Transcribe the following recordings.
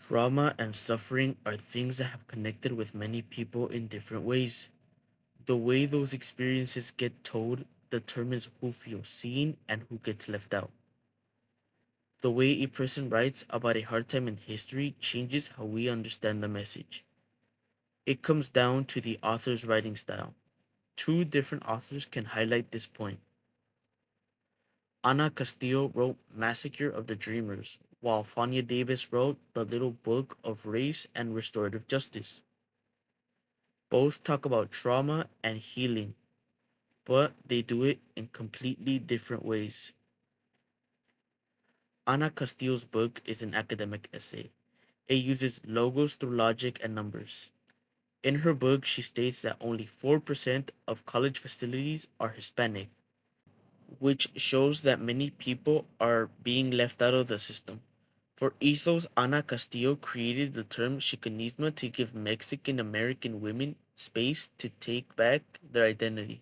Trauma and suffering are things that have connected with many people in different ways. The way those experiences get told determines who feels seen and who gets left out. The way a person writes about a hard time in history changes how we understand the message. It comes down to the author's writing style. Two different authors can highlight this point. Ana Castillo wrote Massacre of the Dreamers, while Fania Davis wrote The Little Book of Race and Restorative Justice. Both talk about trauma and healing, but they do it in completely different ways. Ana Castillo's book is an academic essay. It uses logos through logic and numbers. In her book, she states that only 4% of college facilities are Hispanic, which shows that many people are being left out of the system. For ethos, Ana Castillo created the term Chicanismo to give Mexican American women space to take back their identity.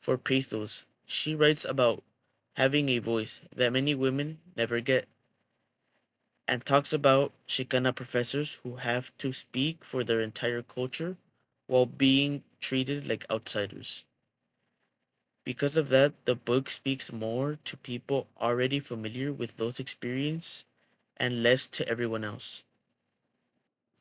For pathos, she writes about having a voice that many women never get, and talks about Chicana professors who have to speak for their entire culture while being treated like outsiders. Because of that, the book speaks more to people already familiar with those experiences and less to everyone else.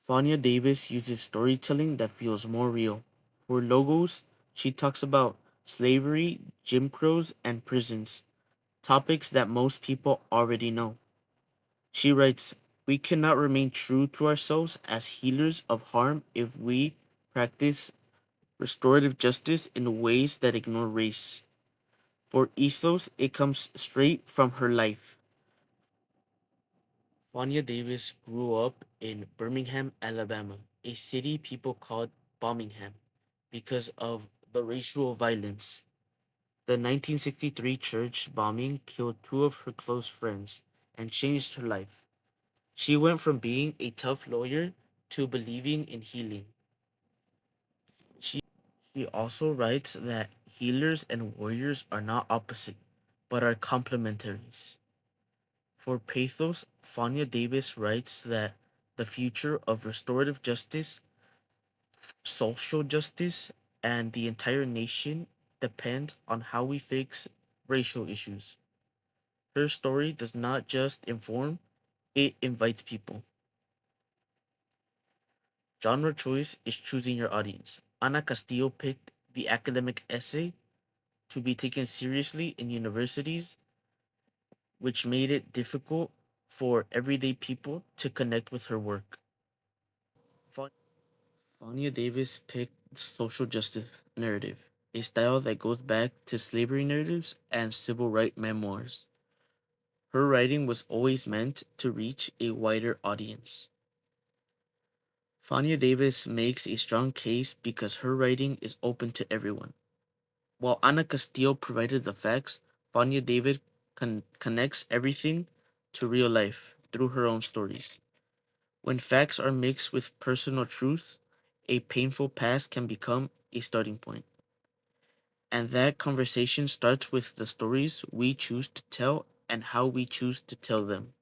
Fania Davis uses storytelling that feels more real. For logos, she talks about slavery, Jim Crows, and prisons, topics that most people already know. She writes, "We cannot remain true to ourselves as healers of harm if we practice restorative justice in ways that ignore race." For ethos, it comes straight from her life. Fania Davis grew up in Birmingham, Alabama, a city people called Bombingham because of the racial violence. The 1963 church bombing killed two of her close friends and changed her life. She went from being a tough lawyer to believing in healing. She also writes that healers and warriors are not opposite, but are complementaries. For pathos, Fania Davis writes that the future of restorative justice, social justice, and the entire nation depends on how we fix racial issues. Her story does not just inform, it invites people. Genre choice is choosing your audience. Ana Castillo picked the academic essay to be taken seriously in universities, which made it difficult for everyday people to connect with her work. Fa- Fania Davis picked the social justice narrative, a style that goes back to slavery narratives and civil rights memoirs. Her writing was always meant to reach a wider audience. Fania Davis makes a strong case because her writing is open to everyone. While Ana Castillo provided the facts, Fania David connects everything to real life through her own stories. When facts are mixed with personal truth, a painful past can become a starting point. And that conversation starts with the stories we choose to tell and how we choose to tell them.